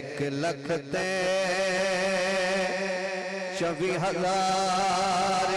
1,24,000